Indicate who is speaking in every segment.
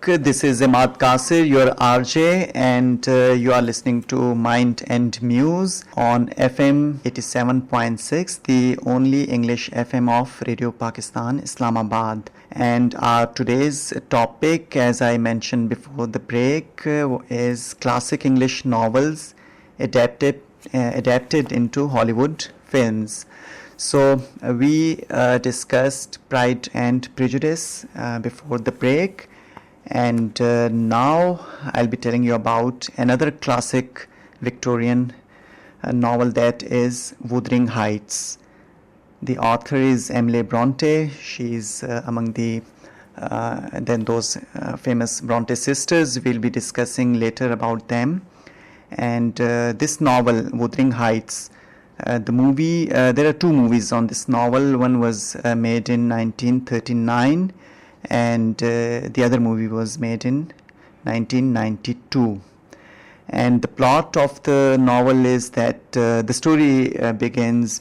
Speaker 1: This is Imad Kasir, your RJ, and you are listening to Mind and Muse on FM 87.6, the only English FM of Radio Pakistan, Islamabad. And our today's topic, as I mentioned before the break, is classic English novels adapted into Hollywood films. So we discussed Pride and Prejudice before the break, and now I'll be telling you about another classic Victorian novel, that is Wuthering Heights. The author is Emily Bronte. She's among the those famous Bronte sisters. We'll be discussing later about them. And this novel, Wuthering Heights, the movie, there are two movies on this novel. One was made in 1939 and the other movie was made in 1992. And the plot of the novel is that the story begins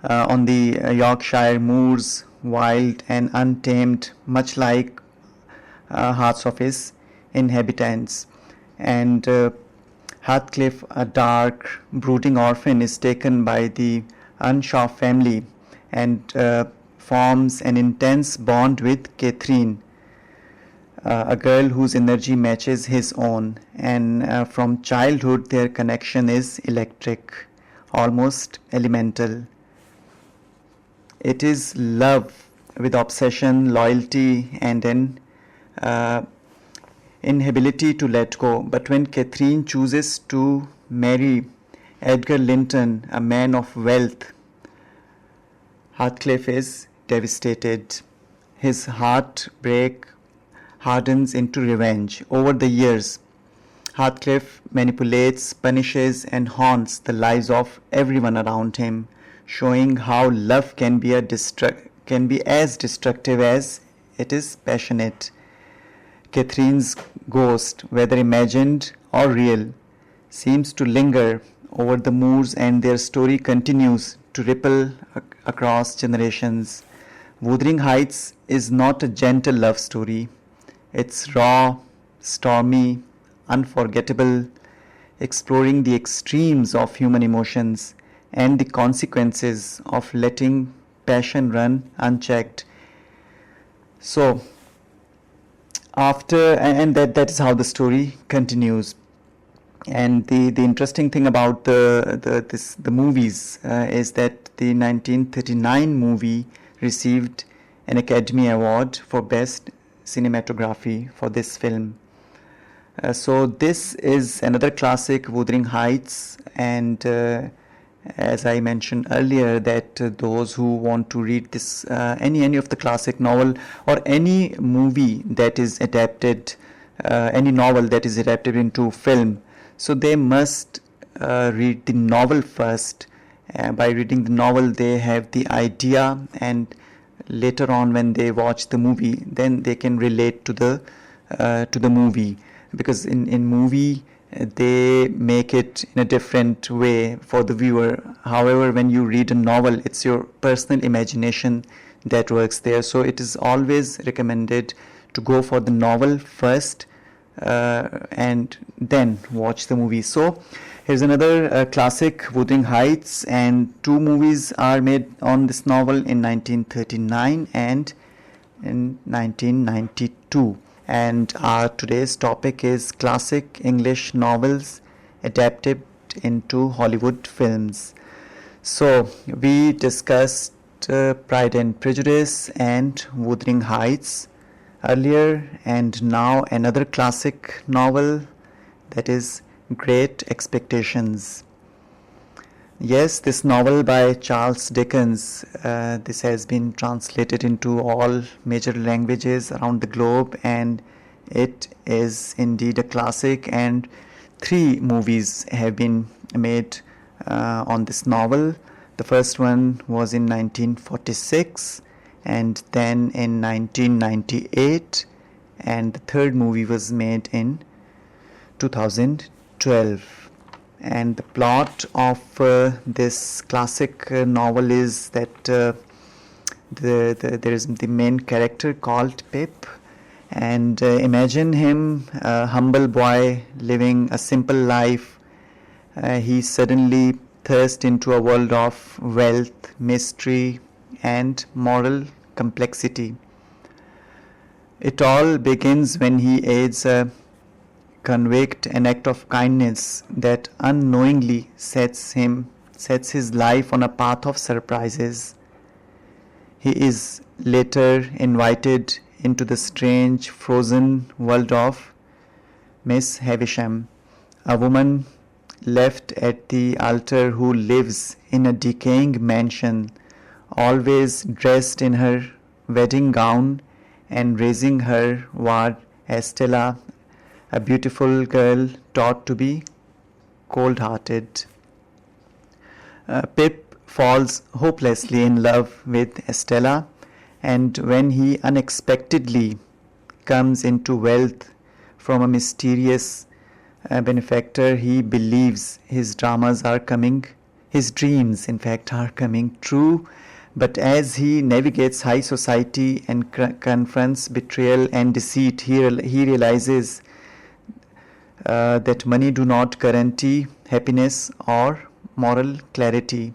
Speaker 1: on the Yorkshire moors, wild and untamed, much like hearts of its inhabitants. And Heathcliff, a dark, brooding orphan, is taken by the Earnshaw family and forms an intense bond with Catherine, a girl whose energy matches his own. And from childhood, their connection is electric, almost elemental. It is love with obsession, loyalty, and an inability to let go. But when Catherine chooses to marry Edgar Linton, a man of wealth, Heathcliff is devastated. His heartbreak hardens into revenge. Over the years, Heathcliff manipulates, punishes, and haunts the lives of everyone around him, showing how love can be as destructive as it is passionate. Catherine's ghost, whether imagined or real, seems to linger over the moors, and their story continues to ripple across generations. Wuthering Heights is not a gentle love story. It's raw, stormy, unforgettable, exploring the extremes of human emotions and the consequences of letting passion run unchecked. So, that is how the story continues. And the interesting thing about the movies is that the 1939 movie received an Academy Award for Best Cinematography for this film. So this is another classic, Wuthering Heights, and as I mentioned earlier, that those who want to read this any of the classic novel or any movie that is adapted, any novel that is adapted into film, so they must read the novel first. By reading the novel, they have the idea, and later on when they watch the movie, then they can relate to the movie, because in movie they make it in a different way for the viewer. However, when you read a novel, it's your personal imagination that works there. So it is always recommended to go for the novel first and then watch the movie. So here's another classic, Wuthering Heights, and two movies are made on this novel in 1939 and in 1992. And our today's topic is classic English novels adapted into Hollywood films. So we discussed Pride and Prejudice and Wuthering Heights earlier, and now another classic novel, that is Great Expectations. Yes, this novel by Charles Dickens, this has been translated into all major languages around the globe, and it is indeed a classic, and 3 movies have been made on this novel. The first one was in 1946, and then in 1998, and the third movie was made in 2012. And the plot of this classic novel is that there is the main character called Pip, And imagine him, a humble boy living a simple life. He suddenly thirsts into a world of wealth, mystery, and moral complexity. It all begins when he aids a convict, an act of kindness that unknowingly sets his life on a path of surprises. He is later invited into the strange frozen world of Miss Havisham, a woman left at the altar who lives in a decaying mansion, always dressed in her wedding gown and raising her ward Estella, a beautiful girl taught to be cold-hearted. Pip falls hopelessly in love with Estella, and when he unexpectedly comes into wealth from a mysterious benefactor, he believes his dreams in fact are coming true. But as he navigates high society and confronts betrayal and deceit, he realizes that money do not guarantee happiness or moral clarity.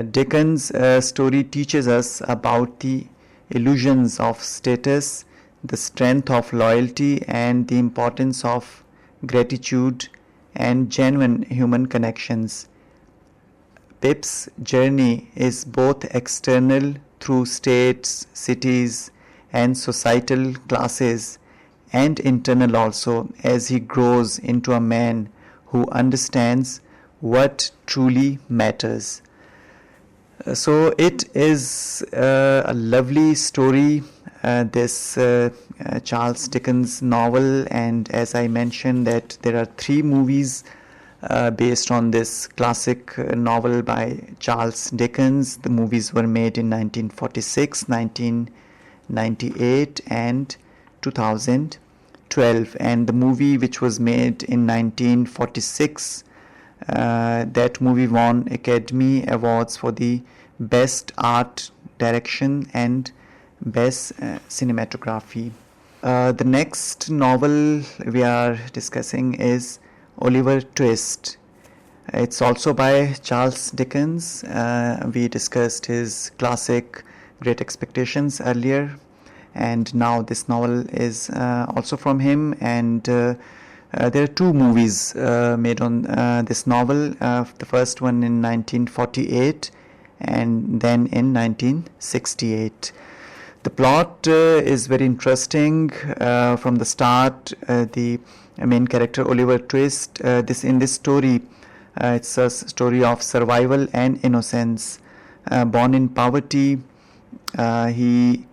Speaker 1: Dickens' story teaches us about the illusions of status, the strength of loyalty, and the importance of gratitude and genuine human connections. Pip's journey is both external through states, cities, and societal classes, and internal also, as he grows into a man who understands what truly matters. So it is a lovely story, this Charles Dickens novel, and as I mentioned that there are 3 movies based on this classic novel by Charles Dickens. The movies were made in 1946, 1998 and 2012, and the movie which was made in 1946, that movie won Academy Awards for the Best Art Direction and Best Cinematography. The next novel we are discussing is Oliver Twist. It's also by Charles Dickens. We discussed his classic Great Expectations earlier, and now this novel is also from him, and there are 2 movies made on this novel. The first one in 1948 and then in 1968. The plot is very interesting from the start. The main character Oliver Twist, in this story, it's a story of survival and innocence. Born in poverty, he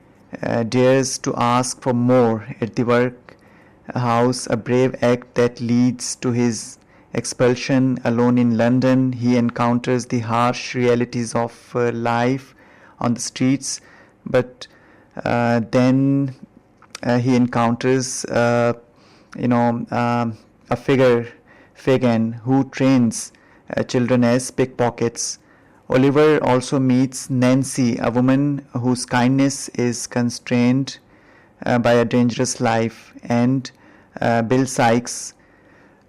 Speaker 1: dares to ask for more at the workhouse, a brave act that leads to his expulsion. Alone in London, he encounters the harsh realities of life on the streets, but then he encounters a figure, Fagin, who trains children as pickpockets. Oliver also meets Nancy, a woman whose kindness is constrained by a dangerous life, and Bill Sykes,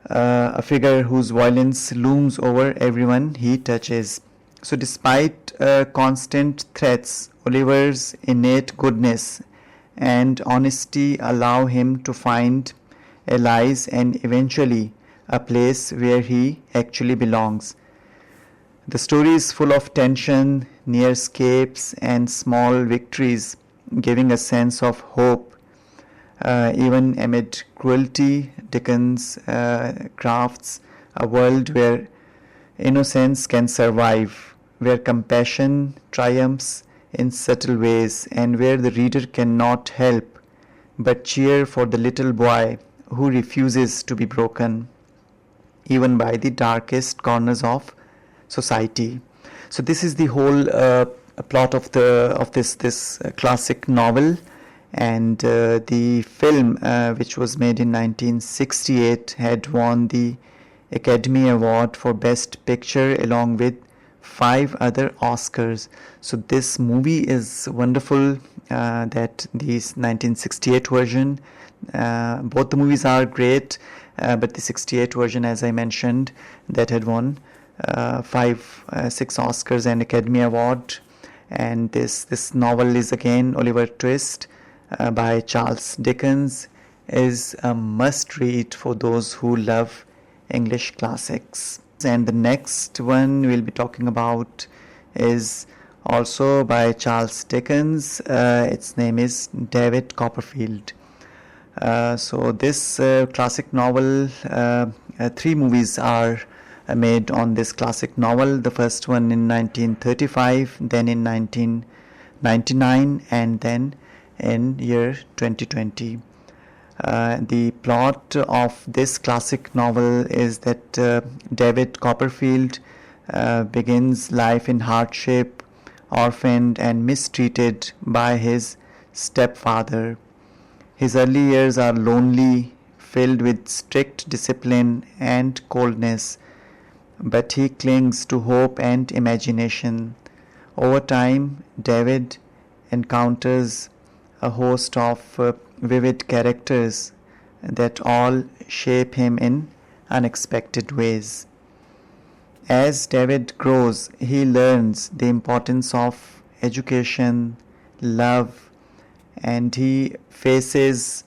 Speaker 1: a figure whose violence looms over everyone he touches. So despite constant threats, Oliver's innate goodness and honesty allow him to find allies and eventually a place where he actually belongs. The story is full of tension, near escapes, and small victories, giving a sense of hope. Even amid cruelty, Dickens crafts a world where innocence can survive, where compassion triumphs in subtle ways, and where the reader cannot help but cheer for the little boy who refuses to be broken, even by the darkest corners of society. So this is the whole plot of this classic novel, and the film, which was made in 1968, had won the Academy Award for Best Picture along with 5 other Oscars. So this movie is wonderful. That the 1968 version, both the movies are great, but the 68 version, as I mentioned, that had won 6 Oscars and Academy Award. And this novel is again Oliver Twist by Charles Dickens, is a must read for those who love English classics. And the next one we'll be talking about is also by Charles Dickens. Its name is David Copperfield. So this classic novel, 3 movies are made on this classic novel. The first one in 1935, then in 1999, and then in year 2020. The plot of this classic novel is that David Copperfield begins life in hardship, orphaned and mistreated by his stepfather. His early years are lonely, filled with strict discipline and coldness, but he clings to hope and imagination. Over time, David encounters a host of vivid characters that all shape him in unexpected ways. As David grows, he learns the importance of education, love, and he faces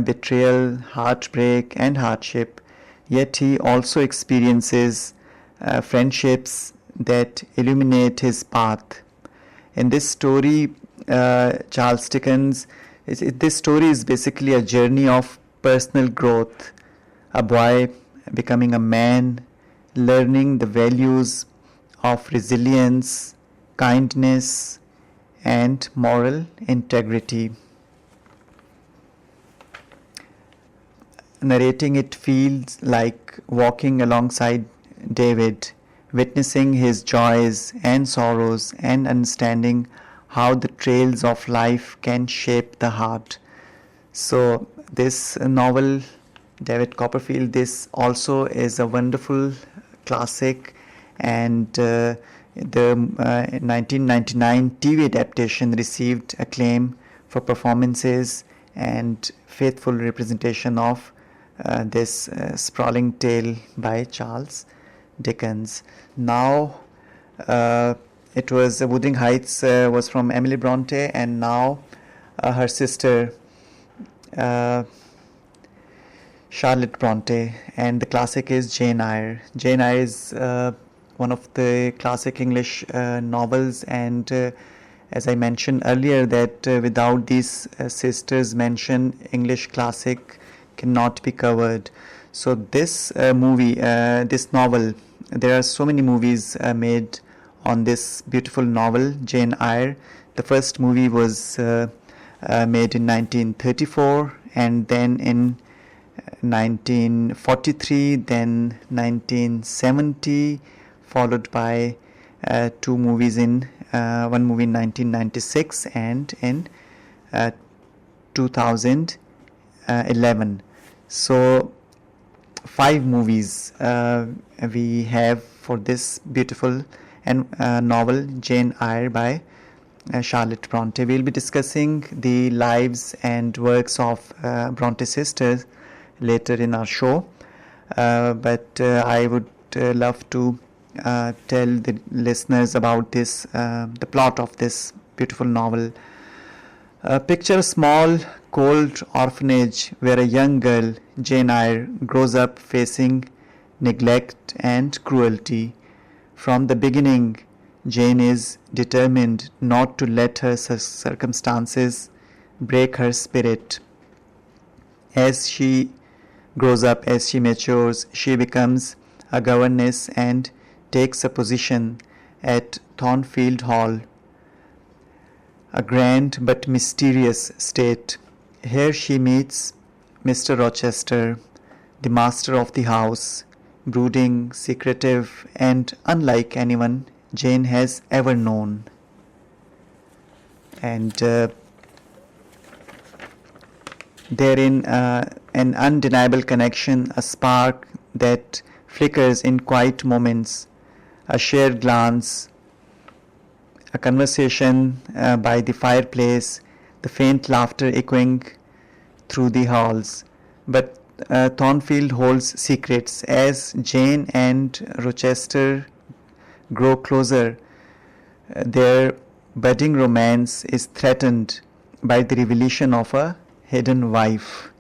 Speaker 1: betrayal, heartbreak, and hardship. Yet he also experiences friendships that illuminate his path. In this story, Charles Dickens, this story is basically a journey of personal growth. A boy becoming a man, learning the values of resilience, kindness, and moral integrity. Narrating it feels like walking alongside David, witnessing his joys and sorrows and understanding how the trails of life can shape the heart. So this novel, David Copperfield, this also is a wonderful classic, and the 1999 TV adaptation received acclaim for performances and faithful representation of this sprawling tale by Charles Dickens. Now it was Wuthering Heights was from Emily Bronte, and now her sister Charlotte Bronte, and the classic is Jane Eyre. Jane Eyre is one of the classic English novels, and as I mentioned earlier, that without these sisters mentioned, English classic cannot be covered. So this this novel, there are so many movies made on this beautiful novel, Jane Eyre. The first movie was made in 1934, and then in 1943, then 1970, followed by 2 movies in one movie in 1996 and in 2011. So 5 movies we have for this beautiful and novel Jane Eyre by Charlotte Bronte. We'll be discussing the lives and works of Bronte sisters later in our show, but I would love to tell the listeners about this, the plot of this beautiful novel. Picture a small, cold orphanage where a young girl, Jane Eyre, grows up facing neglect and cruelty. From the beginning, Jane is determined not to let her circumstances break her spirit. As she grows up, as she matures, she becomes a governess and takes a position at Thornfield Hall, a grand but mysterious state. Here she meets Mr. Rochester, the master of the house, brooding, secretive, and unlike anyone Jane has ever known. And therein an undeniable connection, a spark that flickers in quiet moments, a shared glance, a conversation by the fireplace, the faint laughter echoing through the halls. But Thornfield holds secrets. As Jane and Rochester grow closer, their budding romance is threatened by the revelation of a hidden wife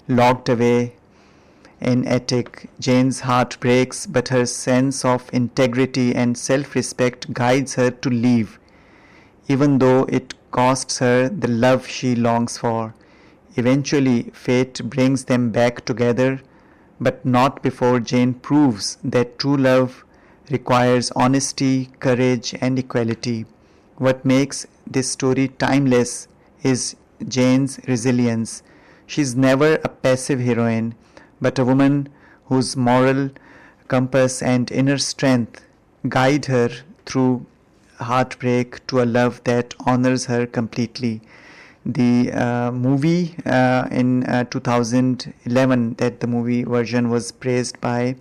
Speaker 1: locked away in attic. Jane's heart breaks, but her sense of integrity and self-respect guides her to leave, even though it costs her the love she longs for. Eventually, fate brings them back together, but not before Jane proves that true love requires honesty, courage, and equality. What makes this story timeless is Jane's resilience. She is never a passive heroine, but a woman whose moral compass and inner strength guide her through heartbreak to a love that honors her completely. The movie in 2011, that the movie version was praised by,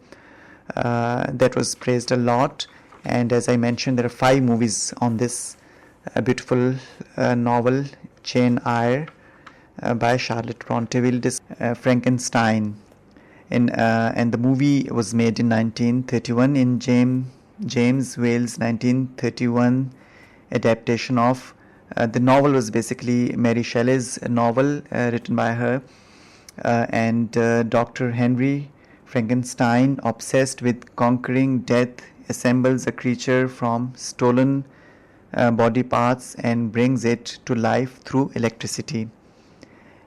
Speaker 1: that was praised a lot. And as I mentioned, there are 5 movies on this beautiful novel, Jane Eyre, by Charlotte Bronte. We'll discuss Frankenstein. And the movie was made in 1931 in James Whale's 1931 adaptation of the novel. Was basically Mary Shelley's novel written by her, and Dr. Henry Frankenstein, obsessed with conquering death, assembles a creature from stolen body parts and brings it to life through electricity.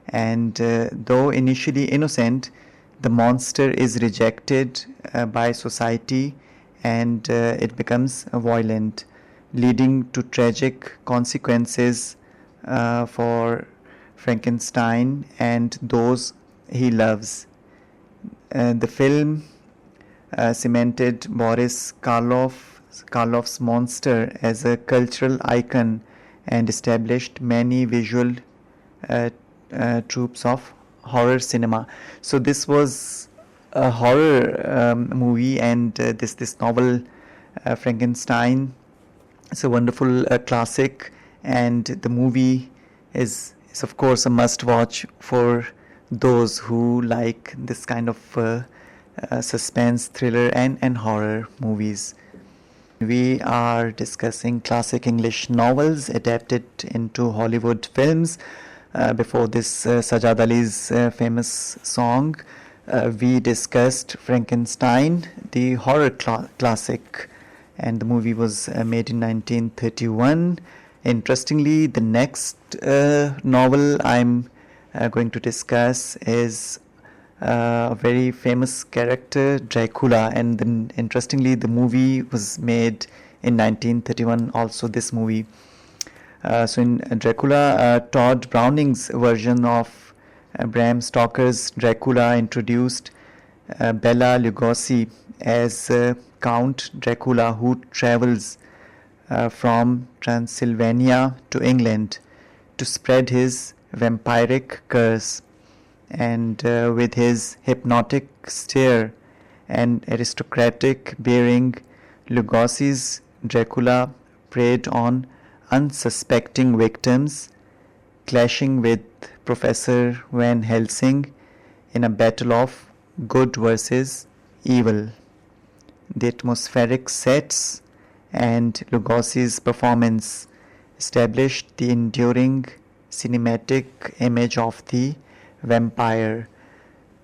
Speaker 1: And though initially innocent, the monster is rejected by society, and it becomes violent, leading to tragic consequences for Frankenstein and those he loves. The film cemented Boris Karloff's monster as a cultural icon and established many visual tropes of horror cinema. So this was a horror movie, and this novel, Frankenstein, it's a wonderful classic, and the movie is of course a must-watch for those who like this kind of suspense, thriller, and horror movies. We are discussing classic English novels adapted into Hollywood films. Before this, Sajad Ali's famous song, we discussed Frankenstein, the horror classic, and the movie was made in 1931. Interestingly, the next novel I'm going to discuss is a very famous character, Dracula, and interestingly, the movie was made in 1931, also this movie. So in Dracula, Todd Browning's version of Bram Stoker's Dracula introduced Bela Lugosi as Count Dracula, who travels from Transylvania to England to spread his vampiric curse. And with his hypnotic stare and aristocratic bearing, Lugosi's Dracula preyed on unsuspecting victims, clashing with Professor Van Helsing in a battle of good versus evil. The atmospheric sets and Lugosi's performance established the enduring cinematic image of the vampire.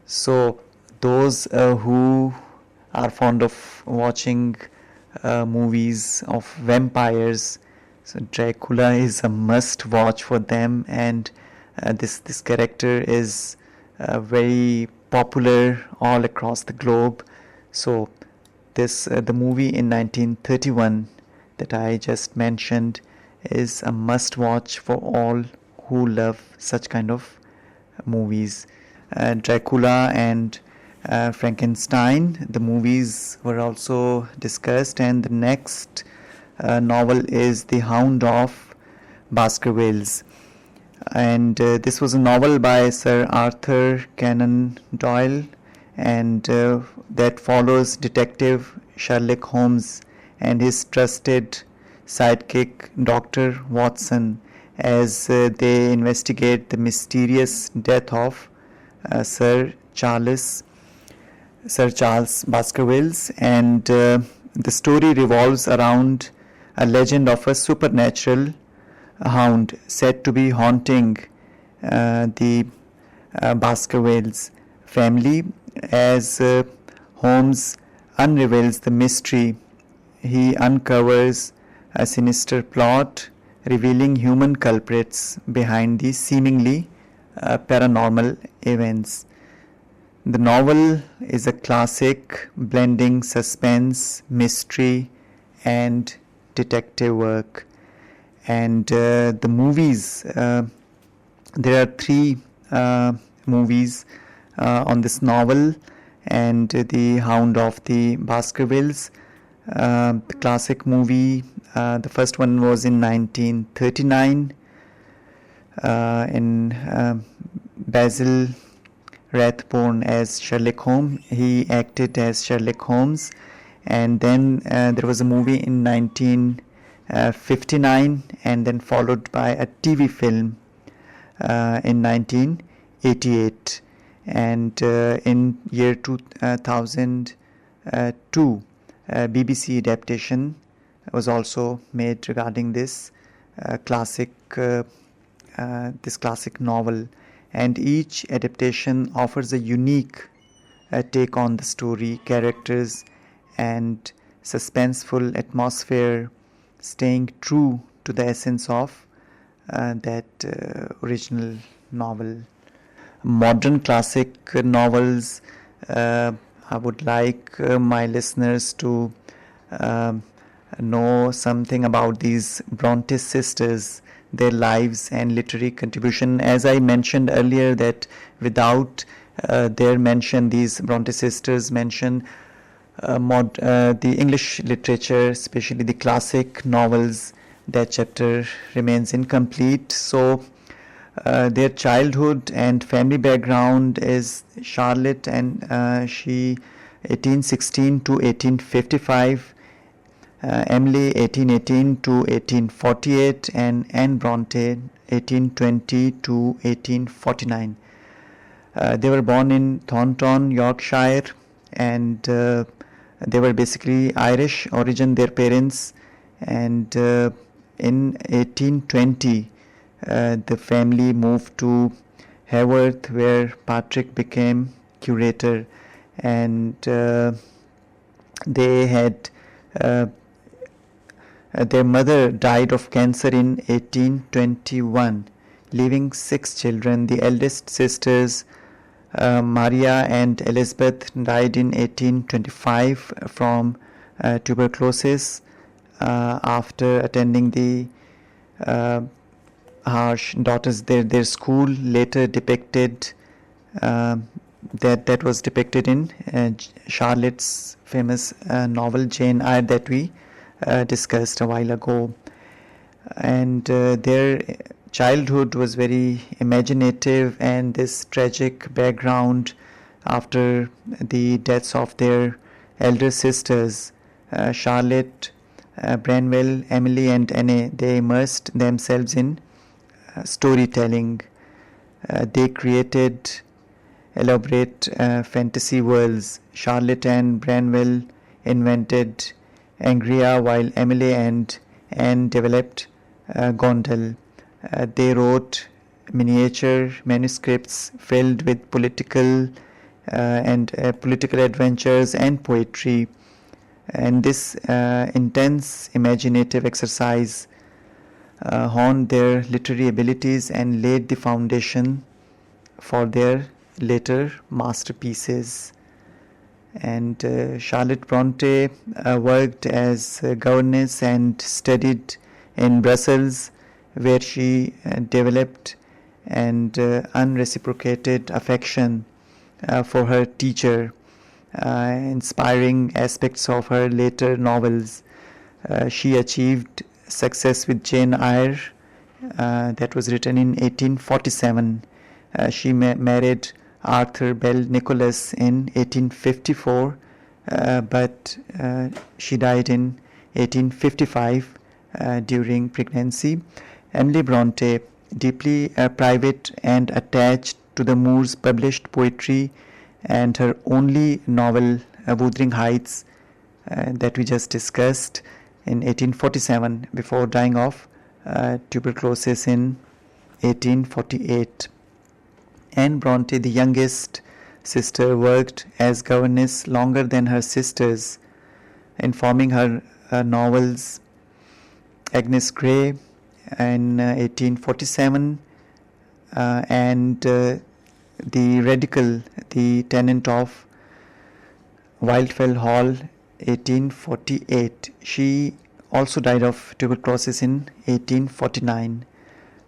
Speaker 1: So those who are fond of watching movies of vampires, so Dracula is a must watch for them, and this character is very popular all across the globe. So this the movie in 1931 that I just mentioned is a must watch for all who love such kind of movies. Dracula and Frankenstein, the movies were also discussed, and the next novel is The Hound of Baskervilles, and this was a novel by Sir Arthur Conan Doyle, and that follows Detective Sherlock Holmes and his trusted sidekick, Dr. Watson, as they investigate the mysterious death of uh, Sir Charles Sir Charles Baskervilles, and the story revolves around a legend of a supernatural hound said to be haunting the Baskervilles family. As Holmes unravels the mystery, he uncovers a sinister plot revealing human culprits behind the seemingly paranormal events. The novel is a classic blending suspense, mystery, and detective work. And the movies, there are three movies on this novel, and The Hound of the Baskervilles. The classic movie, the first one was in 1939 in Basil Rathbone as Sherlock Holmes. He acted as Sherlock Holmes, and then there was a movie in 1959, and then followed by a TV film in 1988, and in year 2002, BBC adaptation was also made regarding this classic novel, and each adaptation offers a unique take on the story, characters, and suspenseful atmosphere, staying true to the essence of that original novel. Modern classic novels, I would like my listeners to know something about these Bronte sisters, their lives and literary contribution. As I mentioned earlier, that without their mention, these Bronte sisters mention the English literature, especially the classic novels, that chapter remains incomplete. So their childhood and family background is Charlotte, and she 1816 to 1855, Emily 1818 to 1848, and Anne Bronte 1820 to 1849. They were born in Thornton, Yorkshire, and they were basically Irish origin, their parents, and in 1820 the family moved to Haworth, where Patrick became curator, and they had their mother died of cancer in 1821, leaving 6 children. The eldest sisters, Maria and Elizabeth, died in 1825 from tuberculosis after attending the harsh daughters. Their school later depicted that was depicted in Charlotte's famous novel Jane Eyre that we discussed a while ago. And their childhood was very imaginative, and this tragic background after the deaths of their elder sisters, Charlotte, Branwell, Emily, and Anne, they immersed themselves in storytelling. They created elaborate fantasy worlds. Charlotte and Branwell invented Angria, while Emily and Anne developed Gondel. They wrote miniature manuscripts filled with political adventures and poetry. And this intense imaginative exercise honed their literary abilities and laid the foundation for their later masterpieces. And Charlotte Bronte worked as a governess and studied in Brussels, where she developed and unreciprocated affection for her teacher, inspiring aspects of her later novels. She achieved success with Jane Eyre, that was written in 1847. She married Arthur Bell Nicholas in 1854, but she died in 1855 during pregnancy. Emily Bronte, deeply private and attached to the Moors, published poetry, and her only novel, Wuthering Heights, that we just discussed, in 1847 before dying of tuberculosis in 1848. Anne Bronte, the youngest sister, worked as governess longer than her sisters, informing her novels Agnes Grey in 1847 and The Radical, the Tenant of Wildfell Hall, 1848. She also died of tuberculosis in 1849.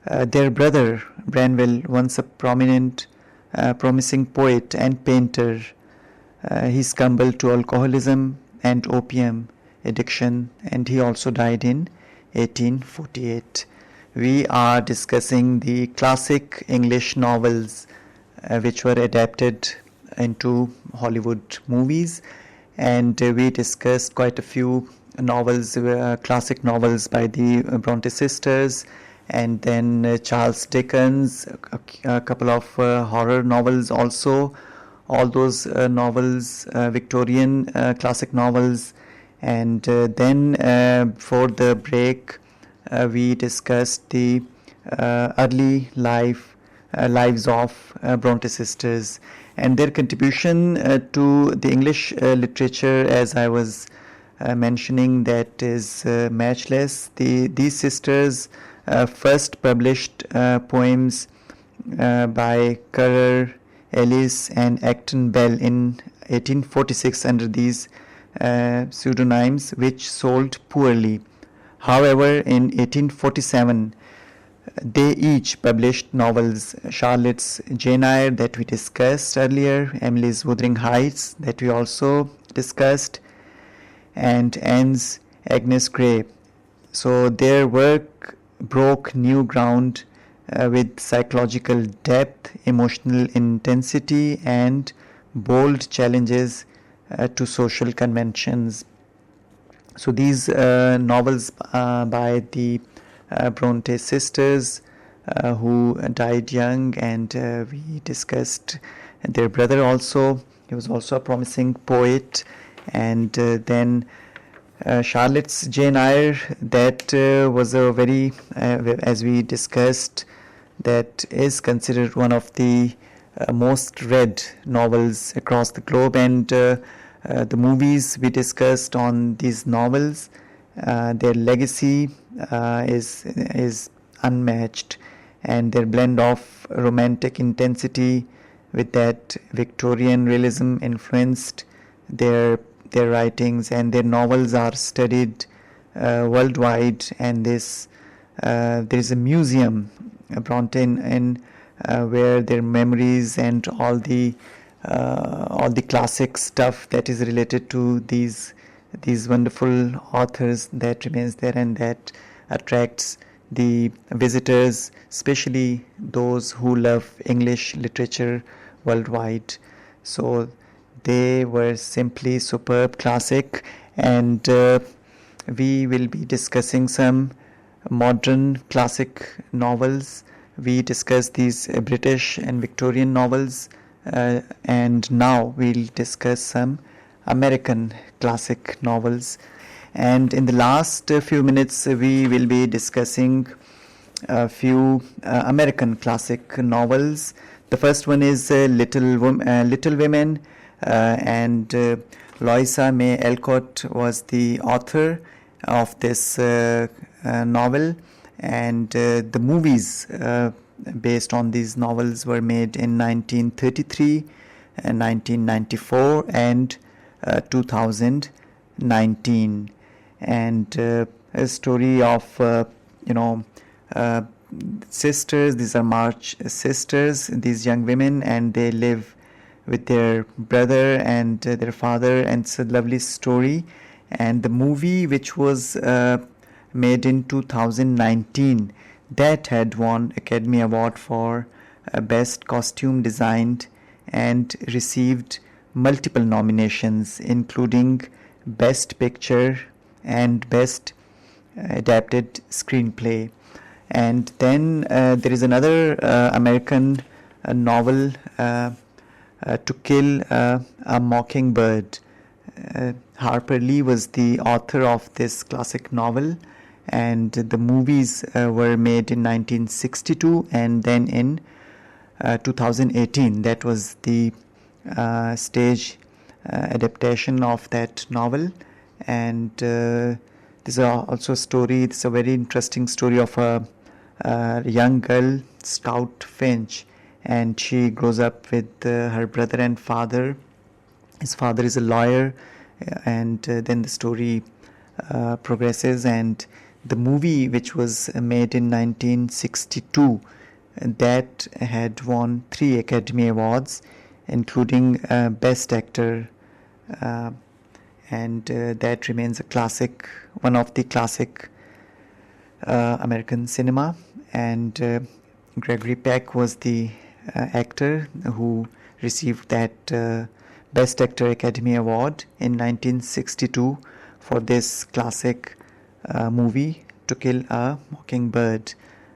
Speaker 1: Their brother Branwell, once a promising poet and painter, he succumbed to alcoholism and opium addiction, and he also died in 1848. We are discussing the classic English novels which were adapted into Hollywood movies, and we discussed quite a few novels, classic novels by the Bronte sisters, and then Charles Dickens, a couple of horror novels also, all those novels, Victorian classic novels, and then for the break we discussed the early lives of Bronte sisters and their contribution to the English literature, as I was mentioning, that is matchless. These sisters first published poems by Currer, Ellis and Acton Bell in 1846 under these pseudonyms, which sold poorly. However, in 1847 they each published novels: Charlotte's Jane Eyre, that we discussed earlier, Emily's Wuthering Heights, that we also discussed, and Anne's Agnes Grey. So their work broke new ground with psychological depth, emotional intensity, and bold challenges to social conventions. So these novels by the Bronte sisters who died young, and we discussed their brother also. He was also a promising poet. And then Charlotte's Jane Eyre, that was a very, as we discussed, that is considered one of the most read novels across the globe, and the movies we discussed on these novels, their legacy is unmatched, and their blend of romantic intensity with that Victorian realism influenced their writings, and their novels are studied worldwide. And this there is a museum, Bronte, in where their memories and all the classic stuff that is related to these wonderful authors, that remains there, and that attracts the visitors, especially those who love English literature worldwide. So they were simply superb classic, and we will be discussing some modern classic novels. We discussed these British and Victorian novels, and now we'll discuss some American classic novels. And in the last few minutes we will be discussing a few American classic novels. The first one is Little Women, and Louisa May Alcott was the author of this novel, and the movies based on these novels were made in 1933, 1994 and 2019. And a story of sisters. These are March sisters, these young women, and they live with their brother and their father, and it's a lovely story. And the movie, which was made in 2019, that had won Academy Award for Best Costume Designed and received multiple nominations, including Best Picture, and Best Adapted Screenplay. And then there is another American novel, To Kill a Mockingbird. Harper Lee was the author of this classic novel, and the movies were made in 1962 and then in 2018. That was the stage adaptation of that novel. And this is also a story, it's a very interesting story of a young girl, Scout Finch, and she grows up with her brother and father. His father is a lawyer, and then the story progresses. And the movie, which was made in 1962, that had won 3 Academy Awards, including Best Actor, and that remains a classic, one of the classic American cinema. And Gregory Peck was the actor who received that Best Actor Academy Award in 1962 for this classic movie, To Kill a Mockingbird.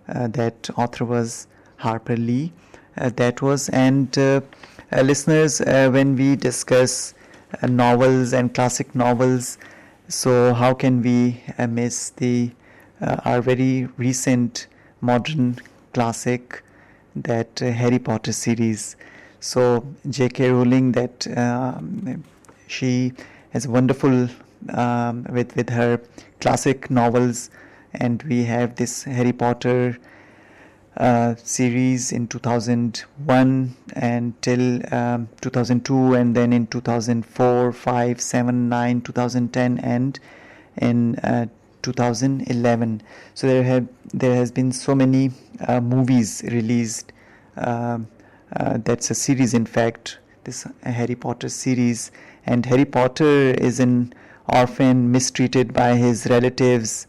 Speaker 1: That author was Harper Lee. Listeners, when we discuss novels and classic novels, so how can we miss the our very recent modern classic, that Harry Potter series. So J.K. Rowling, that she has wonderful with her classic novels, and we have this Harry Potter series in 2001 until 2002, and then in 2004, 5, 7, 9, 2010, and in 2011. So there has been so many movies released. That's a series, in fact, this Harry Potter series. And Harry Potter is an orphan mistreated by his relatives,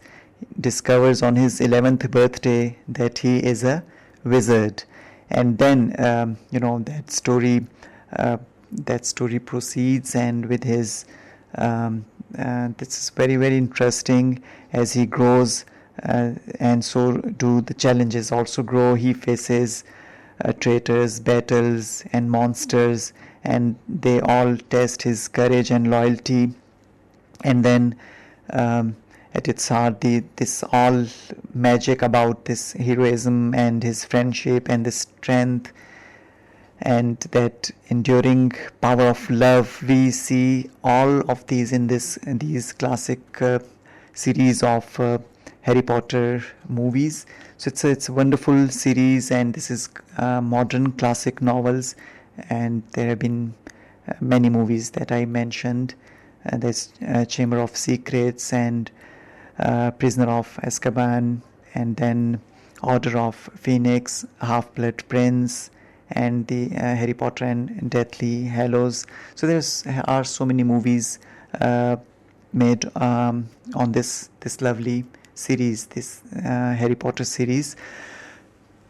Speaker 1: discovers on his 11th birthday that he is a wizard. And then that story proceeds, and with his this is very, very interesting. As he grows, and so do the challenges also grow. He faces traitors, battles, and monsters, and they all test his courage and loyalty. And then at its heart, this all magic about this heroism and his friendship and the strength and that enduring power of love. We see all of these in these classic series of Harry Potter movies. So it's a wonderful series, and this is modern classic novels, and there have been many movies that I mentioned. There's Chamber of Secrets and Prisoner of Azkaban, and then Order of Phoenix, Half-Blood Prince, and the Harry Potter and Deathly Hallows. So there are so many movies made on this lovely series, this Harry Potter series.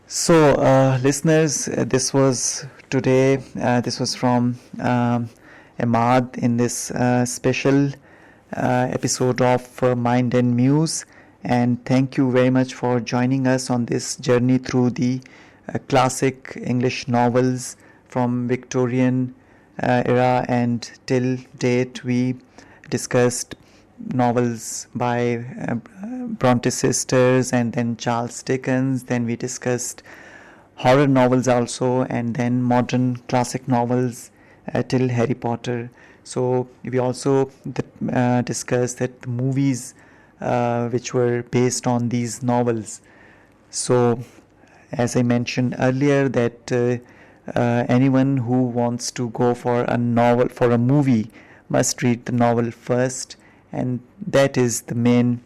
Speaker 1: So listeners, this was today. This was from Imad in this special episode of Mind and Muse. And thank you very much for joining us on this journey through the classic English novels from Victorian era and till date. We discussed novels by Bronte sisters, and then Charles Dickens. Then we discussed horror novels also, and then modern classic novels till Harry Potter. So we also discussed that the movies which were based on these novels. So as I mentioned earlier, that anyone who wants to go for a novel, for a movie, must read the novel first, and that is the main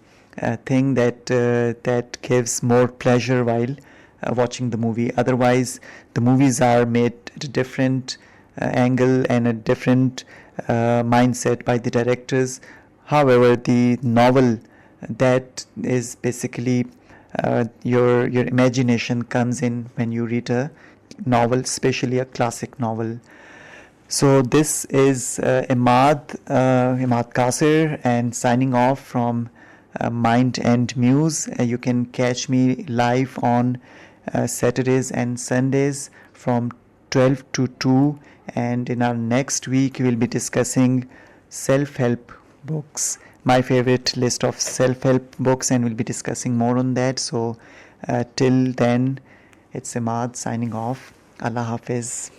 Speaker 1: thing that gives more pleasure while watching the movie. Otherwise, the movies are made at a different angle and a different mindset by the directors. However, the novel, that is basically your imagination comes in when you read a novel, especially a classic novel. So this is Imad Kasir, and signing off from Mind and Muse. You can catch me live on Saturdays and Sundays from 12 to 2, and in our next week we'll be discussing self-help books, my favorite list of self-help books, and we'll be discussing more on that. So till then, it's Imad signing off. Allah Hafiz.